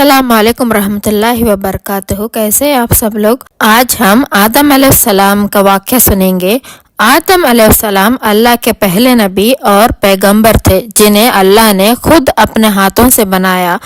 अस्सलाम वालेकुम रहमतुल्लाहि व बरकातहू। कैसे हैं आप सब लोग। आज हम आदम अलैहिस्सलाम का वाक़या सुनेंगे। आदम अलैहिस्सलाम अल्लाह के पहले नबी और पैगंबर थे जिन्हें अल्लाह ने खुद अपने हाथों से बनाया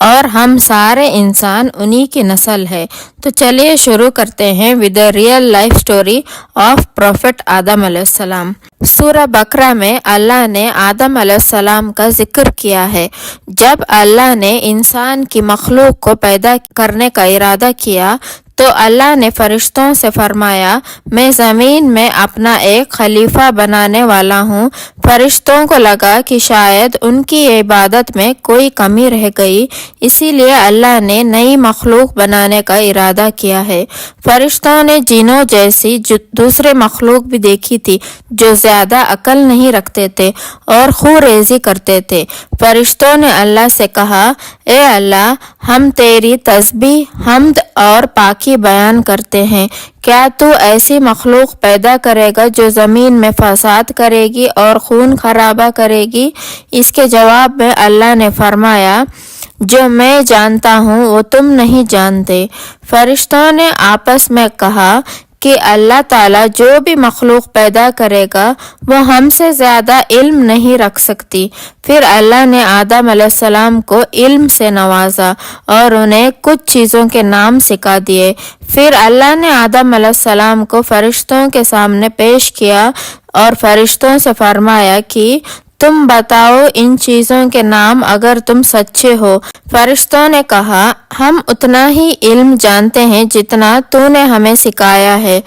और हम सारे इंसान उन्हीं की नस्ल है। तो चलिए शुरू करते हैं with the real life story of prophet Adam अलैहिस्सलाम। सूरह बकरा में अल्लाह ने आदम अलैहिस्सलाम का जिक्र किया है। जब अल्लाह ने इंसान की मखलूक को पैदा करने का इरादा किया तो अल्लाह ने फरिश्तों से फरमाया, मैं ज़मीन में अपना एक खलीफा बनाने वाला हूँ। फरिश्तों को लगा कि शायद उनकी इबादत में कोई कमी रह गई, इसीलिए अल्लाह ने नई मखलूक बनाने का इरादा किया है। फरिश्तों ने जिनों जैसी दूसरे मखलूक भी देखी थी जो ज़्यादा अकल नहीं रखते थे और खूरेजी करते थे। फरिश्तों ने अल्लाह से कहा, ए अल्लाह, हम तेरी तस्बीह, हम्द और पाकी बयान करते हैं। क्या तू ऐसी मखलूक पैदा करेगा जो ज़मीन में फसाद करेगी और खून खराबा करेगी? इसके जवाब में अल्लाह ने फरमाया, जो मैं जानता हूँ वो तुम नहीं जानते। फरिश्तों ने आपस में कहा कि अल्लाह ताला जो भी मखलूक पैदा करेगा वो हमसे ज़्यादा इल्म नहीं रख सकती। फिर अल्लाह ने आदम अलैहिस्सलाम को इल्म से नवाजा और उन्हें कुछ चीज़ों के नाम सिखा दिए। फिर अल्लाह ने आदम अलैहिस्सलाम को फरिश्तों के सामने पेश किया और फरिश्तों से फरमाया कि तुम बताओ इन चीज़ों के नाम अगर तुम सच्चे हो। फरिश्तों ने कहा, हम उतना ही इल्म जानते हैं जितना तूने हमें सिखाया है,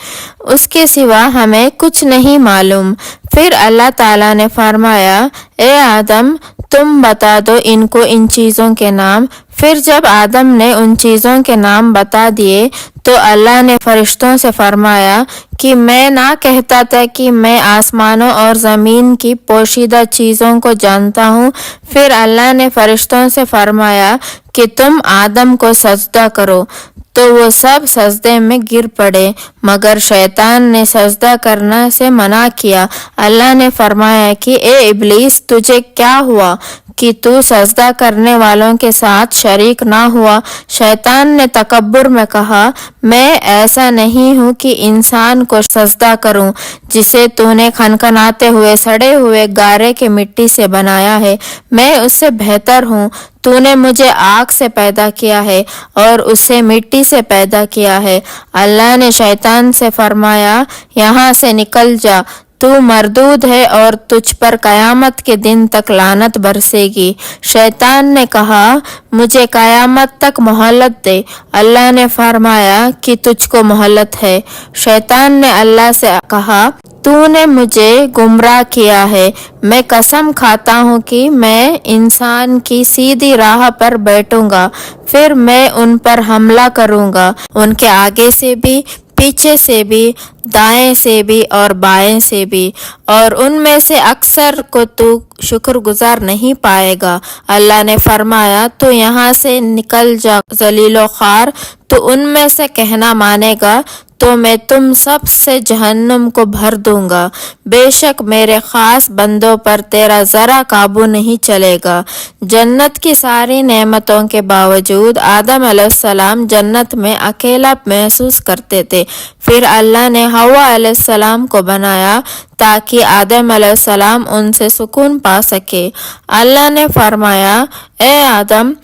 उसके सिवा हमें कुछ नहीं मालूम। फिर अल्लाह ताला ने फरमाया, ए आदम, तुम बता दो इनको इन चीज़ों के नाम। फिर जब आदम ने उन चीज़ों के नाम बता दिए तो अल्लाह ने फरिश्तों से फरमाया कि मैं ना कहता था कि मैं आसमानों और ज़मीन की पोशीदा चीज़ों को जानता हूँ। फिर अल्लाह ने फरिश्तों से फरमाया कि तुम आदम को सजदा करो, तो वो सब सजदे में गिर पड़े मगर शैतान ने सजदा करना से मना किया। अल्लाह ने फरमाया कि ए इब्लीस, तुझे क्या हुआ कि तू सजदा करने वालों के साथ शरीक ना हुआ? शैतान ने तकब्बुर में कहा, मैं ऐसा नहीं हूँ कि इंसान को सजदा करूँ जिसे तूने खनखनाते हुए सड़े हुए गारे के मिट्टी से बनाया है। मैं उससे बेहतर हूँ। तूने मुझे आग से पैदा किया है और उससे मिट्टी से पैदा किया है। अल्लाह ने शैतान से फरमाया, यहाँ से निकल जा, तू मरदूद है और तुझ पर कयामत के दिन तक लानत बरसेगी। शैतान ने कहा, मुझे कयामत तक मोहलत दे। अल्लाह ने फरमाया कि तुझको मोहलत है। शैतान ने अल्लाह से कहा, तूने मुझे गुमराह किया है। मैं कसम खाता हूँ कि मैं इंसान की सीधी राह पर बैठूंगा, फिर मैं उन पर हमला करूंगा, उनके आगे से भी, पीछे से भी, दाएं से भी और बाएं से भी, और उनमें से अक्सर को तू शुक्रगुजार नहीं पाएगा। अल्लाह ने फरमाया, तो यहाँ से निकल जा जलीलो खार। तो उनमें से कहना मानेगा तो मैं तुम सब से जहन्नुम को भर दूंगा। बेशक मेरे खास बंदों पर तेरा जरा काबू नहीं चलेगा। जन्नत की सारी नेमतों के बावजूद आदम अलैहिस्सलाम जन्नत में अकेला महसूस करते थे। फिर अल्लाह ने हवा अलैहिस्सलाम को बनाया ताकि आदम अलैहिस्सलाम उनसे सुकून पा सके। अल्लाह ने फरमाया, ए आदम,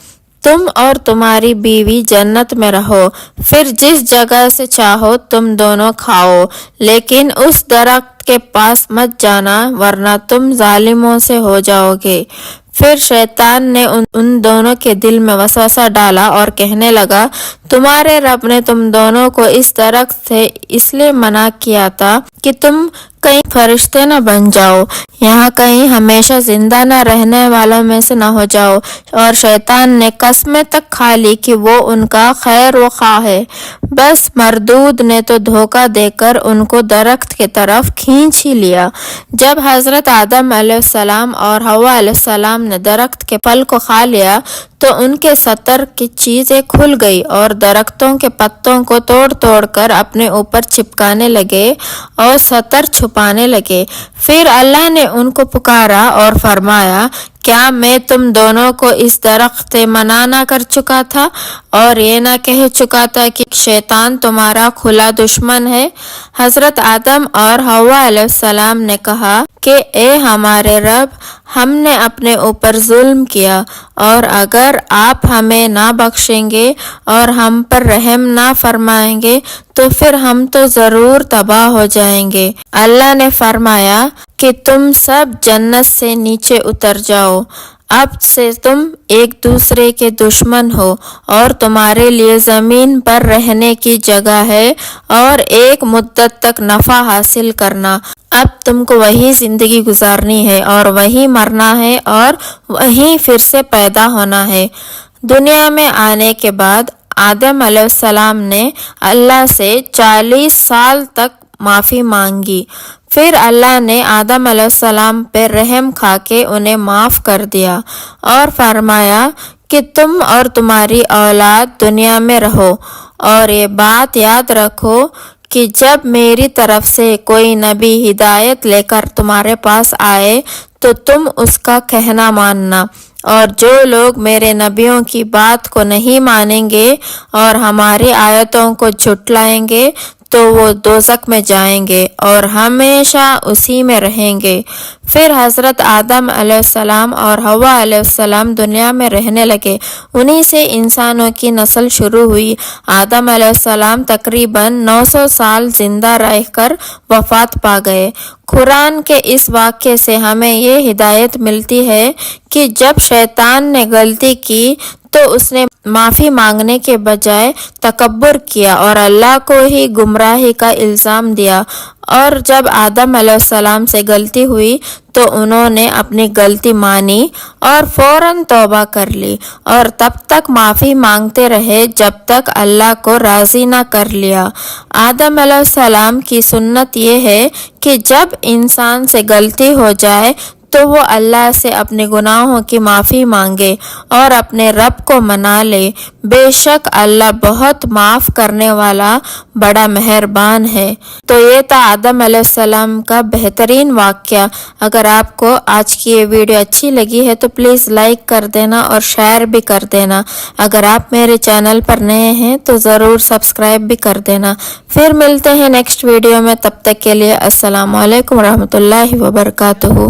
तुम और तुम्हारी बीवी जन्नत में रहो, फिर जिस जगह से चाहो तुम दोनों खाओ, लेकिन उस दरख्त के पास मत जाना वरना तुम जालिमों से हो जाओगे। फिर शैतान ने उन दोनों के दिल में वसवसा डाला और कहने लगा, तुम्हारे रब ने तुम दोनों को इस दरख्त से इसलिए मना किया था कि तुम कहीं फरिश्ते न बन जाओ, यहाँ कहीं हमेशा जिंदा न रहने वालों में से न हो जाओ। और शैतान ने कसमें तक खा ली कि वो उनका खैर व खा है। बस मरदूद ने तो धोखा देकर उनको दरख्त की तरफ खींच ही लिया। जब हजरत आदम अलैहिस्सलाम और हवा अलैहिस्सलाम ने दरख्त के फल को खा लिया तो उनके सतर की चीजें खुल गई और درختوں کے پتوں کو توڑ توڑ کر اپنے اوپر چپکانے لگے اور سطر چھپانے لگے۔ پھر اللہ نے ان کو پکارا اور فرمایا، کیا میں تم دونوں کو اس درخت سے منع نہ کر چکا تھا اور یہ نہ کہہ چکا تھا کہ شیطان تمہارا کھلا دشمن ہے؟ حضرت آدم اور حوا علیہ السلام نے کہا کہ اے ہمارے رب، ہم نے اپنے اوپر ظلم کیا، اور اگر آپ ہمیں نہ بخشیں گے اور ہم پر رحم نہ فرمائیں گے تو پھر ہم تو ضرور تباہ ہو جائیں گے۔ اللہ نے فرمایا کہ تم سب جنت سے نیچے اتر جاؤ، اب سے تم ایک دوسرے کے دشمن ہو اور تمہارے لیے زمین پر رہنے کی جگہ ہے اور ایک مدت تک نفع حاصل کرنا۔ اب تم کو وہی زندگی گزارنی ہے اور وہی مرنا ہے اور وہیں پھر سے پیدا ہونا ہے۔ دنیا میں آنے کے بعد آدم علیہ السلام نے اللہ سے 40 سال تک معافی مانگی۔ پھر اللہ نے آدم علیہ السلام پہ رحم کھا کے انہیں معاف کر دیا اور فرمایا کہ تم اور تمہاری اولاد دنیا میں رہو، اور یہ بات یاد رکھو کہ جب میری طرف سے کوئی نبی ہدایت لے کر تمہارے پاس آئے تو تم اس کا کہنا ماننا، اور جو لوگ میرے نبیوں کی بات کو نہیں مانیں گے اور ہماری آیتوں کو جھٹلائیں گے تو وہ دوزخ میں جائیں گے اور ہمیشہ اسی میں رہیں گے۔ پھر حضرت آدم علیہ السلام اور حوا علیہ السلام دنیا میں رہنے لگے، انہی سے انسانوں کی نسل شروع ہوئی۔ آدم علیہ السلام تقریباً 900 سال زندہ رہ کر وفات پا گئے۔ قرآن کے اس واقعے سے ہمیں یہ ہدایت ملتی ہے کہ جب شیطان نے غلطی کی تو اس نے معافی مانگنے کے بجائے تکبر کیا اور اللہ کو ہی گمراہی کا الزام دیا، اور جب آدم علیہ السلام سے غلطی ہوئی تو انہوں نے اپنی غلطی مانی اور فوراً توبہ کر لی، اور تب تک معافی مانگتے رہے جب تک اللہ کو راضی نہ کر لیا۔ آدم علیہ السلام کی سنت یہ ہے کہ جب انسان سے غلطی ہو جائے تو وہ اللہ سے اپنے گناہوں کی معافی مانگے اور اپنے رب کو منا لے۔ بے شک اللہ بہت معاف کرنے والا بڑا مہربان ہے۔ تو یہ تھا آدم علیہ السلام کا بہترین واقعہ۔ اگر آپ کو آج کی یہ ویڈیو اچھی لگی ہے تو پلیز لائک کر دینا اور شیئر بھی کر دینا۔ اگر آپ میرے چینل پر نئے ہیں تو ضرور سبسکرائب بھی کر دینا۔ پھر ملتے ہیں نیکسٹ ویڈیو میں، تب تک کے لیے السلام علیکم ورحمۃ اللہ وبرکاتہ۔